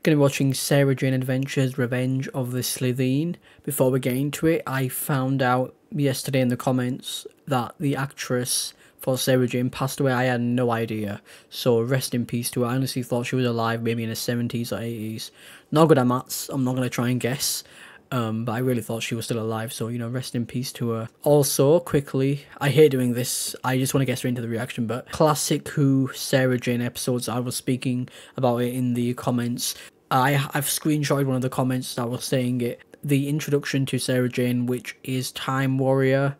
Gonna be watching Sarah Jane Adventures Revenge of the Slitheen. Before we get into it, I found out yesterday in the comments that the actress for Sarah Jane passed away. I had no idea. So rest in peace to her. I honestly thought she was alive, maybe in the 70s or 80s. Not good at maths, I'm not gonna try and guess. But I really thought she was still alive, so, you know, rest in peace to her. Also, quickly, I hate doing this, I just want to get straight into the reaction, but classic Who Sarah Jane episodes, I was speaking about it in the comments. I've screenshotted one of the comments that was saying it. The introduction to Sarah Jane, which is Time Warrior,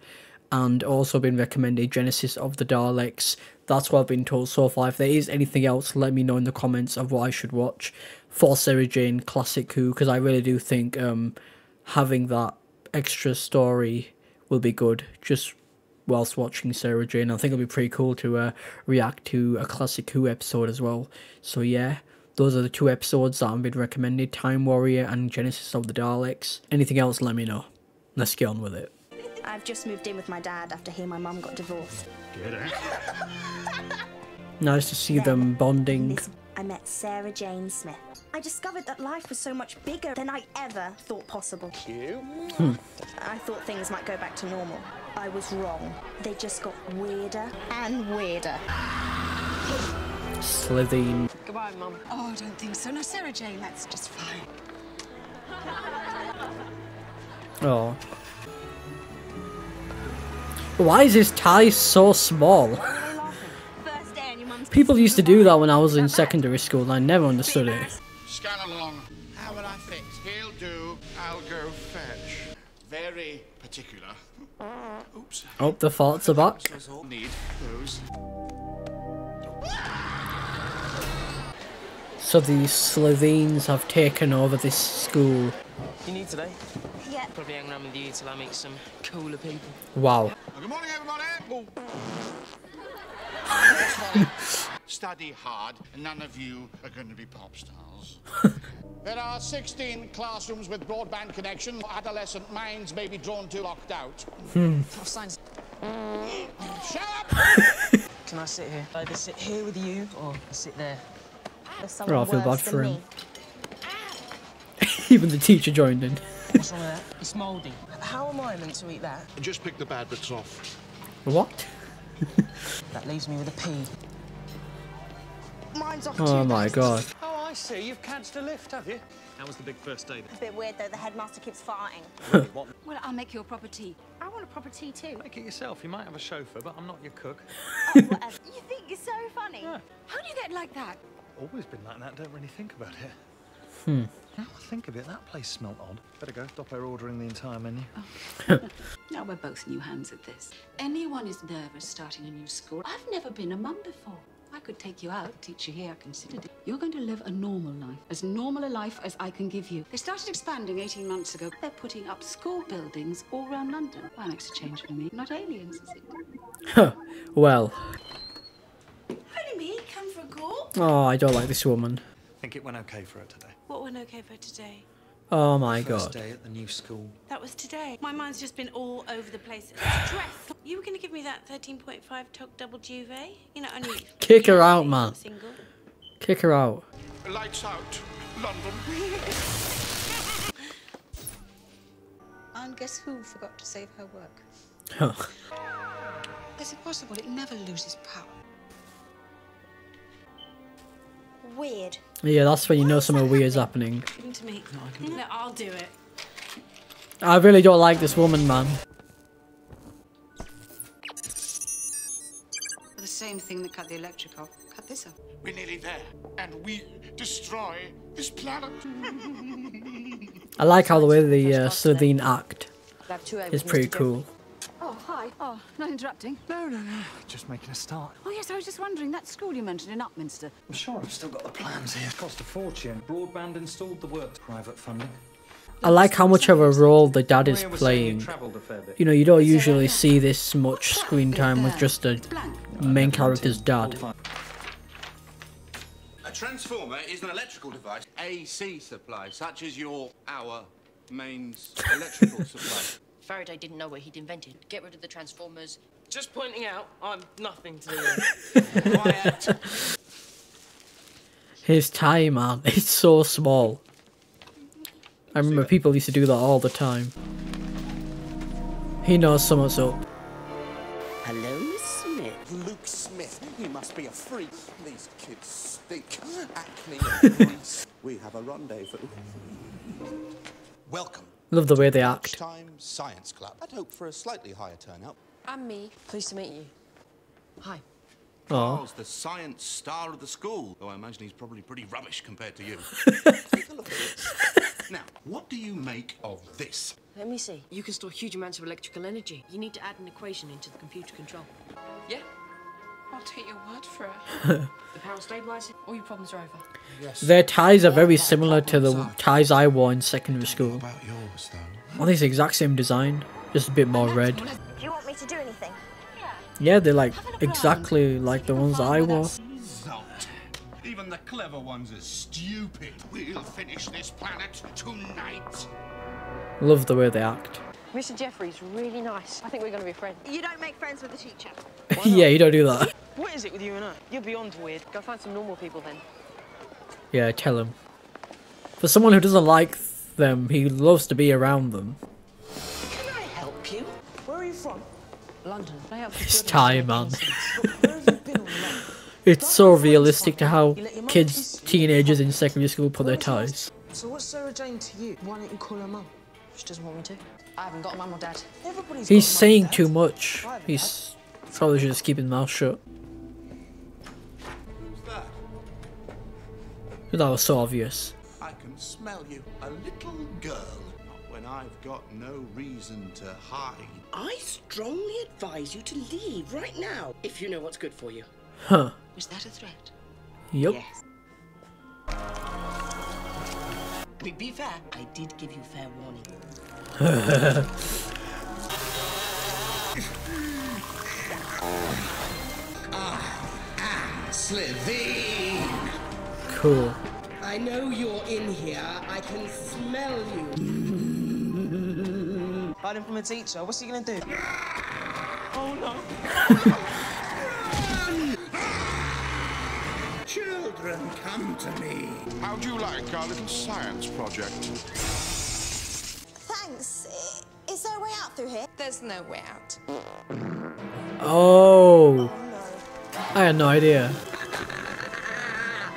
and also been recommended Genesis of the Daleks. That's what I've been told so far. If there is anything else, let me know in the comments of what I should watch for Sarah Jane Classic Who, because I really do think having that extra story will be good just whilst watching Sarah Jane. I think it'll be pretty cool to react to a Classic Who episode as well. So yeah, those are the two episodes that have been recommended, Time Warrior and Genesis of the Daleks. Anything else, let me know. Let's get on with it. I've just moved in with my dad after he and my mum got divorced. Get out. Nice to see them bonding. I met Sarah Jane Smith. I discovered that life was so much bigger than I ever thought possible. Cute. I thought things might go back to normal. I was wrong. They just got weirder and weirder. Slitheen. Goodbye, Mum. Oh, I don't think so. No, Sarah Jane, that's just fine. Oh. Why is his tie so small? People used to do that when I was in secondary school and I never understood it. Scan along. How will I fix? He'll do. I'll go fetch. Very particular. Oops. Oh, the farts are back. Need those. So the Slitheens have taken over this school. You need today? Yeah. Probably hang around with you till I meet some cooler people. Wow. Well, good morning, everybody. Study hard, and none of you are going to be pop stars. There are 16 classrooms with broadband connection. Adolescent minds may be drawn to locked out. Signs. Shut up! Can I sit here? Either sit here with you or sit there. Oh, I feel bad for him. Even the teacher joined in. What's wrong with that? It's mouldy. How am I meant to eat that? Just pick the bad bits off. What? That leaves me with a P. Mine's off Oh my god. Oh, I see. You've catched a lift, have you? How was the big first day then? A bit weird though, the headmaster keeps farting. What? Well, I'll make you a proper tea. I want a proper tea too. Make it yourself. You might have a chauffeur, but I'm not your cook. Oh, whatever. You think you're so funny? Yeah. How do you get like that? Always been like that. Don't really think about it. Now I think of it, that place smelt odd. Better go. Stop her ordering the entire menu. Now we're both new hands at this. Anyone is nervous starting a new school. I've never been a mum before. I could take you out, teach you here, I considered it. You're going to live a normal life, as normal a life as I can give you. They started expanding 18 months ago. They're putting up school buildings all around London. Well, makes a change for me. Not aliens, is it? Well. Only me, come for a call. Oh, I don't like this woman. I think it went okay for her today. What went okay for today? Oh my First god. day at the new school. That was today. My mind's just been all over the place. Stress. You were going to give me that 13.5 Toc double duvet? You know, only... Kick her out, man. Single. Kick her out. Lights out, London. And guess who forgot to save her work? Huh. Is it possible it never loses power? Weird. Yeah, that's when you know something weird's happening. Give them to me. No, I'll do it. I really don't like this woman, man. The same thing that cut the electric off. Cut this off. We're nearly there, and we destroy this planet. I like how the way the Slitheen act is pretty cool. Oh, hi. Oh, not interrupting. No. Just making a start. Oh, yes, I was just wondering, that school you mentioned in Upminster. I'm sure I've still got the plans here. Cost a fortune. Broadband installed the works. Private funding. I like how much of a role the dad is playing. You know, you don't usually see this much screen time with just a main character's dad. A transformer is an electrical device. AC supply, such as our mains electrical supply. Faraday didn't know what he'd invented. Get rid of the transformers. Just pointing out, I'm nothing to do with it. Quiet. His tie, man, it's so small. I remember people used to do that all the time. He knows someone's up. Hello, Miss Smith. Luke Smith, you must be a freak. These kids stink. Acne and grease. We have a rendezvous. Welcome. Love the way they act. Time Science Club. I'd hope for a slightly higher turnout. I'm me. Pleased to meet you. Hi. Carl's the science star of the school, though I imagine he's probably pretty rubbish compared to you. Take a look at this. Now, what do you make of this? Let me see. You can store huge amounts of electrical energy. You need to add an equation into the computer control. Yeah? I'll take your word for it. The power stabilizes, all your problems are over. Yes. Their ties are very similar to the ties I wore in secondary school. About yours, though. Well, it's the exact same design, just a bit more red. Do you want me to do anything? Yeah, they're like exactly like the ones I wore. Not. Even the clever ones are stupid. We'll finish this planet tonight. Love the way they act. Mr. Jeffrey's really nice. I think we're going to be friends. You don't make friends with the teacher. Yeah, you don't do that. What is it with you and I? You're beyond weird. Go find some normal people then. Yeah, tell him. For someone who doesn't like them, he loves to be around them. Can I help you? Where are you from? London. They have It's time, man. Where have you been all night? It's so realistic to how kids, teenagers in secondary school put their ties. So what's Sarah Jane to you? Why don't you call her mum? She doesn't want me to. I haven't got a mum or dad. Everybody's He's got a mum saying and dad. too much. I have a He's probably should just keep his mouth shut. Who's that? That was so obvious. I can smell you. A little girl. Not when I've got no reason to hide. I strongly advise you to leave right now, if you know what's good for you. Huh. Was that a threat? Yup. Yes. Be fair, I did give you fair warning. Slitheen! Cool. I know you're in here. I can smell you. Hiding from a teacher. What's he gonna do? Oh no. Children, come to me. How do you like our little science project? Thanks. Is there a way out through here? There's no way out. Oh. I had no idea.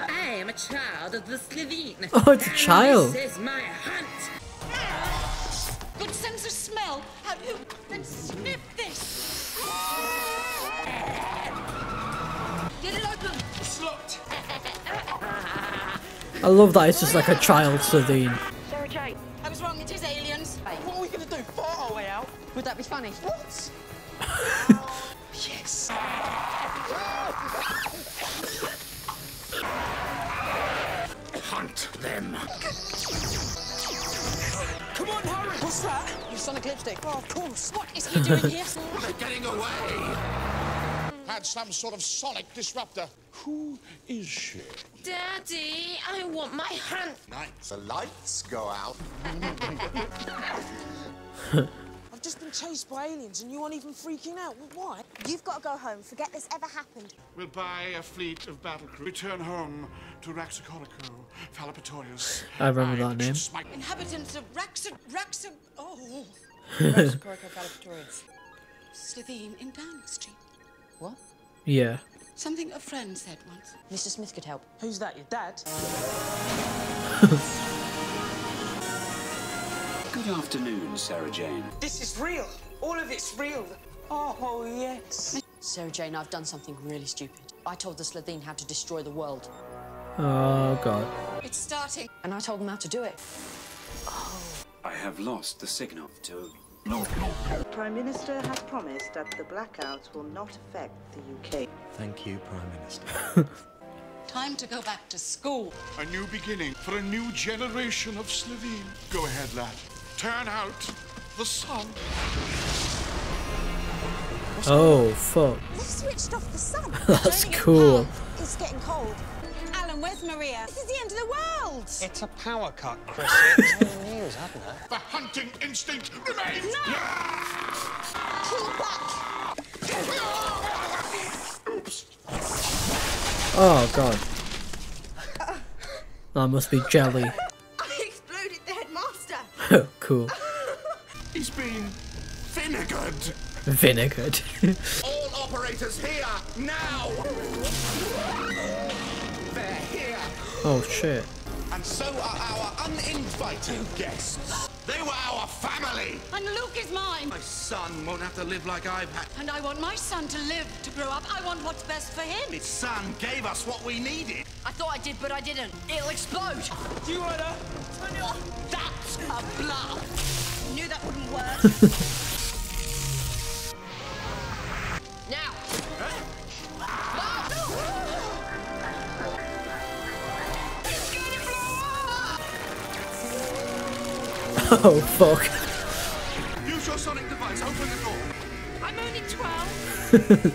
I am a child of the Slitheen. Oh, it's a child. This is my hunt. Good sense of smell. Have you then sniff this? Get it open. It's locked. I love that it's just like a child Slitheen. Sarah Jane. I was wrong. It is aliens. What are we gonna do? Fart our way out? Would that be funny? What? Yes. Hunt them. Come on, hurry. What's that? Your sonic lipstick. Oh, of course. What is he doing here? They're getting away. Had some sort of sonic disruptor. Who is she? Daddy, I want my hunt. Nights. The lights go out. I've just been chased by aliens and you aren't even freaking out. Why? You've got to go home. Forget this ever happened. We'll buy a fleet of battle crew. Return home to Raxacorico, Phalapatorius. I remember that name. Inhabitants of Raxa. Oh. Slitheen in Downing Street. What? Yeah. Something a friend said once. Mr. Smith could help. Who's that, your dad? Good afternoon, Sarah Jane. This is real. All of it's real. Oh, yes. Sarah Jane, I've done something really stupid. I told the Slitheen how to destroy the world. Oh god. It's starting. And I told them how to do it. I have lost the signal to... The Prime Minister has promised that the blackouts will not affect the UK. Thank you, Prime Minister. Time to go back to school. A new beginning for a new generation of Slitheen. Go ahead, lad. Turn out the sun. Oh fuck. They switched off the sun. That's cool. It's getting cold. Alan, where's Maria? This is the end of the world. It's a power cut, Chris. It's on the news, hadn't it? The hunting instinct remains. Keep back. Oops. Oh god. That must be jelly. I exploded the headmaster. Oh, cool. He's been vinegared. Vinegared. All operators here, now! They're here. Oh, shit. And so are our uninvited guests. They were our family. And Luke is mine. My son won't have to live like I've had. And I want my son to live, to grow up. I want what's best for him. His son gave us what we needed. I thought I did, but I didn't. It'll explode. Do you wanna? That's a bluff. Knew that wouldn't work. Now. Oh, fuck. Use your sonic device. Open the door. I'm only 12.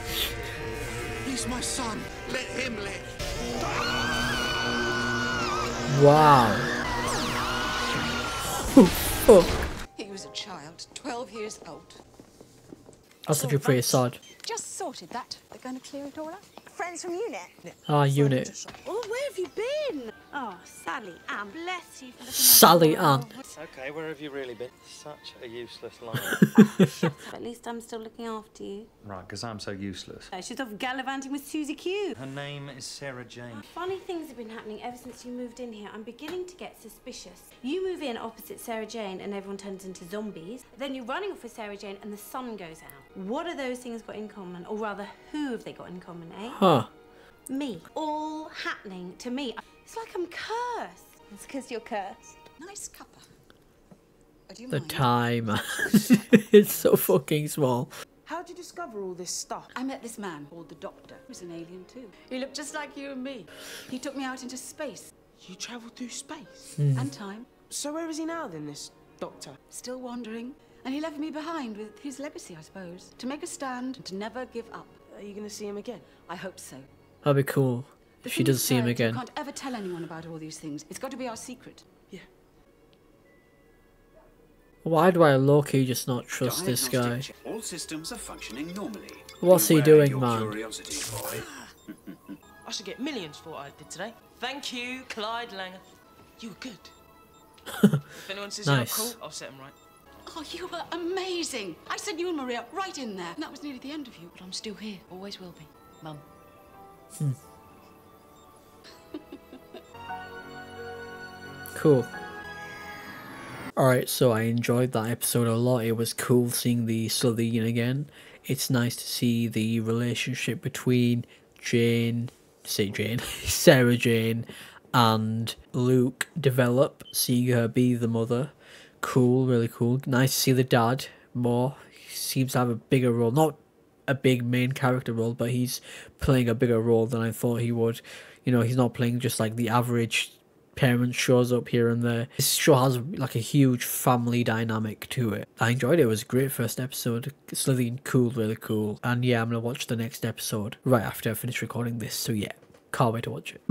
He's my son. Let him live. Wow. Oh, fuck. He was a child, 12 years old. That's actually pretty sad. Just sorted that. They're going to clear it all up. Friends from unit. Ah, unit. Oh, where have you been? Oh, Sally Ann, bless you for looking Sally Ann. Okay, where have you really been? Such a useless line. At least I'm still looking after you. Right, because I'm so useless. She's off gallivanting with Susie Q. Her name is Sarah Jane. Funny things have been happening ever since you moved in here. I'm beginning to get suspicious. You move in opposite Sarah Jane and everyone turns into zombies. Then you're running off with Sarah Jane and the sun goes out. What are those things got in common? Or rather, who have they got in common, eh? Huh. Me. All happening to me. It's like I'm cursed. It's because you're cursed. Nice cuppa. Do you The mind? time. It's so fucking small. How'd you discover all this stuff? I met this man called the Doctor. He was an alien too. He looked just like you and me. He took me out into space. You travelled through space? And time. So where is he now then, this doctor? Still wandering. And he left me behind with his legacy, I suppose. To make a stand and to never give up. Are you going to see him again? I hope so. That'd be cool The if she thing does is, see him Bert, again. You can't ever tell anyone about all these things. It's got to be our secret. Yeah. Why do I low-key just not trust this guy? Diagnostic check. All systems are functioning normally. What's he Beware doing, your man? Curiosity, boy. I should get millions for what I did today. Thank you, Clyde Langer. You were good. If anyone says Nice. you're not cool, I'll set them right. Oh, you were amazing. I sent you and Maria right in there. And that was nearly the end of you. But I'm still here. Always will be. Mum. Cool. Alright, so I enjoyed that episode a lot. It was cool seeing the Slitheen again. It's nice to see the relationship between Sarah Jane and Luke develop, seeing her be the mother. Cool, really cool. Nice to see the dad more. He seems to have a bigger role. Not a big main character role, but he's playing a bigger role than I thought he would. You know, he's not playing just like the average parent shows up here and there. This show has like a huge family dynamic to it. I enjoyed it. It was a great first episode. Slitheen, cool, really cool. And yeah, I'm gonna watch the next episode right after I finish recording this. So yeah, can't wait to watch it.